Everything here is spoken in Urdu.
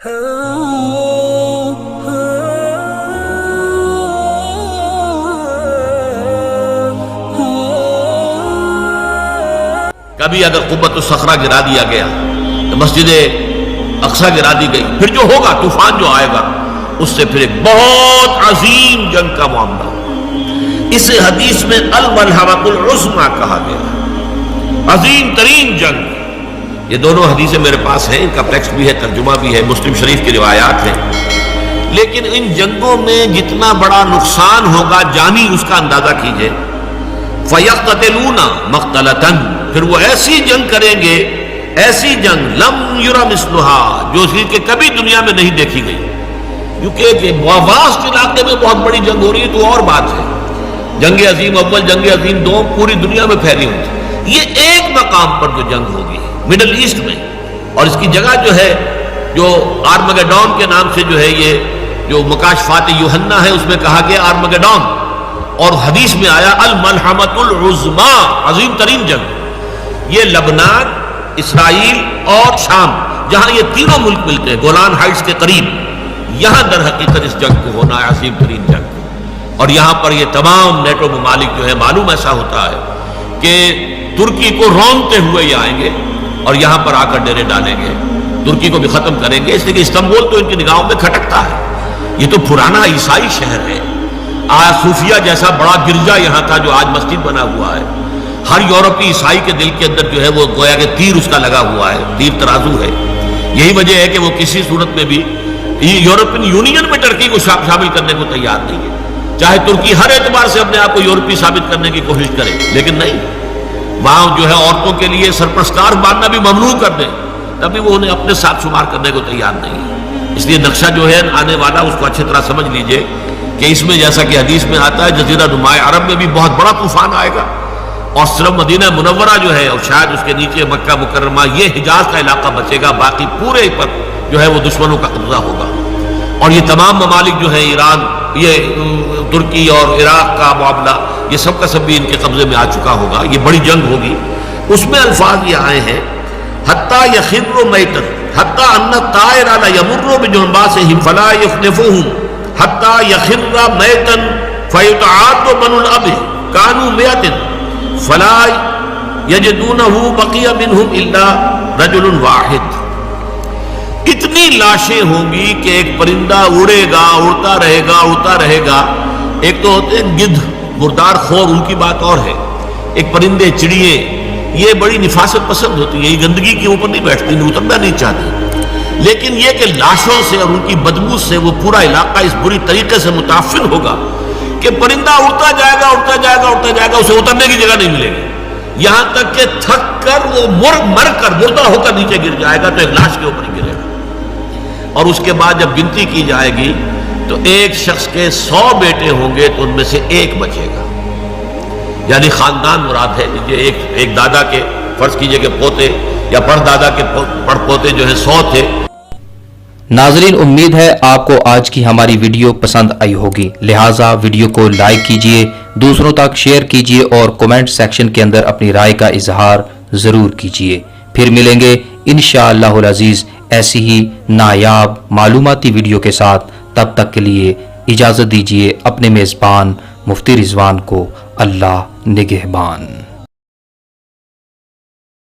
کبھی اگر قبۃ الصخرہ گرا دیا گیا تو مسجد اقصی گرا دی گئی، پھر جو ہوگا طوفان جو آئے گا اس سے پھر ایک بہت عظیم جنگ کا معاملہ ہوگا۔ اس حدیث میں الملحمۃ العظمیٰ کہا گیا، عظیم ترین جنگ۔ یہ دونوں حدیثیں میرے پاس ہیں، ان کا ٹیکسٹ بھی ہے، ترجمہ بھی ہے، مسلم شریف کی روایات ہیں۔ لیکن ان جنگوں میں جتنا بڑا نقصان ہوگا جانی، اس کا اندازہ کیجئے۔ فَيَقْتَتِلُونَ مَقْتَلَةً، پھر وہ ایسی جنگ کریں گے، ایسی جنگ لم یرا مثلھا، جو اسی کے کبھی دنیا میں نہیں دیکھی گئی۔ کیونکہ واسط علاقے میں بہت بڑی جنگ ہو رہی ہے تو اور بات ہے، جنگ عظیم اول، جنگ عظیم دوم پوری دنیا میں پھیلی ہوئی تھی۔ یہ ایک مقام پر جو جنگ ہوگی مڈل ایسٹ میں، اور اس کی جگہ جو ہے جو آرمگیڈون کے نام سے جو ہے یہ جو مکاشفات یوحنا ہے اس میں کہا گیا آرمگیڈون، اور حدیث میں آیا الملحمۃ العظمیٰ، عظیم ترین جنگ۔ یہ لبنان، اسرائیل اور شام، جہاں یہ تینوں ملک ملتے ہیں گولان ہائٹس کے قریب، یہاں در حقیقت اس جنگ کو ہونا ہے، عظیم ترین جنگ۔ اور یہاں پر یہ تمام نیٹو ممالک جو ہے، معلوم ایسا ہوتا ہے کہ ترکی کو رونتے ہوئے یہ آئیں گے اور یہاں پر آ کر ڈیرے ڈالیں گے، ترکی کو بھی ختم کریں گے، اس لیے کہ استنبول تو ان کی نگاہوں میں کھٹکتا ہے۔ یہ تو پرانا عیسائی شہر ہے، صوفیہ جیسا بڑا گرجا یہاں تھا جو آج مسجد بنا ہوا ہے۔ ہر یورپی عیسائی کے دل کے اندر جو ہے وہ گویا کہ تیر اس کا لگا ہوا ہے، تیر ترازو ہے۔ یہی وجہ ہے کہ وہ کسی صورت میں بھی یورپین یونین میں ترکی کو شامل کرنے کو تیار نہیں ہے، چاہے ترکی ہر اعتبار سے اپنے آپ کو یورپی ثابت کرنے کی کوشش کرے، لیکن نہیں، وہاں جو ہے عورتوں کے لیے سرپرستار باندھنا بھی ممنوع کر دیں تبھی وہ انہیں اپنے ساتھ شمار کرنے کو تیار نہیں ہے۔ اس لیے نقشہ جو ہے آنے والا اس کو اچھی طرح سمجھ لیجئے کہ اس میں جیسا کہ حدیث میں آتا ہے جزیرہ نماء عرب میں بھی بہت بڑا طوفان آئے گا، اور صرف مدینہ منورہ جو ہے اور شاید اس کے نیچے مکہ مکرمہ، یہ حجاز کا علاقہ بچے گا، باقی پورے پر جو ہے وہ دشمنوں کا قبضہ ہوگا۔ اور یہ تمام ممالک جو ہے ایران، یہ ترکی اور عراق کا معاملہ، یہ سب کا سب بھی ان کے قبضے میں آ چکا ہوگا، یہ بڑی جنگ ہوگی۔ اس میں الفاظ یہ آئے ہیں حتیٰ یخر میتا حتیٰ ان الطائر یمر بجنباتہم فلا یخلفوہم حتیٰ یخر میتا فیتعاد بنو الاب کانوا مئۃ فلا یجدونہ بقی منہم الا رجل واحد۔ اتنی لاشیں ہوں گی کہ ایک پرندہ اڑے گا، اڑتا رہے گا، اڑتا رہے گا۔ ایک تو ہوتے ہیں گدھ، مردار خور، ان کی بات اور ہے۔ ایک پرندے، چڑیے، یہ بڑی نفاست پسند ہوتی ہیں، یہ گندگی کے اوپر نہیں بیٹھتی، اترنا نہیں چاہتی، لیکن یہ کہ لاشوں سے اور ان کی بدبو سے وہ پورا علاقہ اس بری طریقے سے متاثر ہوگا کہ پرندہ اڑتا جائے گا، اڑتا جائے گا، اڑتا جائے گا، اسے اترنے کی جگہ نہیں ملے گی، یہاں تک کہ تھک کر وہ مر کر مردہ ہو کر نیچے گر جائے گا تو ایک لاش کے اوپر ہی گرے گا۔ اور اس کے بعد جب گنتی کی جائے گی تو ایک شخص کے 100 بیٹے ہوں گے تو ان میں سے ایک بچے گا، یعنی خاندان مراد ہے۔ ایک دادا کے فرض کیجئے کہ پوتے یا پردادا کے پڑپوتے جو ہے 100 تھے۔ ناظرین، امید ہے آپ کو آج کی ہماری ویڈیو پسند آئی ہوگی، لہٰذا ویڈیو کو لائک کیجئے، دوسروں تک شیئر کیجئے اور کومنٹ سیکشن کے اندر اپنی رائے کا اظہار ضرور کیجئے۔ پھر ملیں گے انشاءاللہ العزیز ایسی ہی نایاب معلوماتی ویڈیو کے ساتھ، تب تک کے لیے اجازت دیجئے۔ اپنے میزبان مفتی رضوان کو اللہ نگہبان۔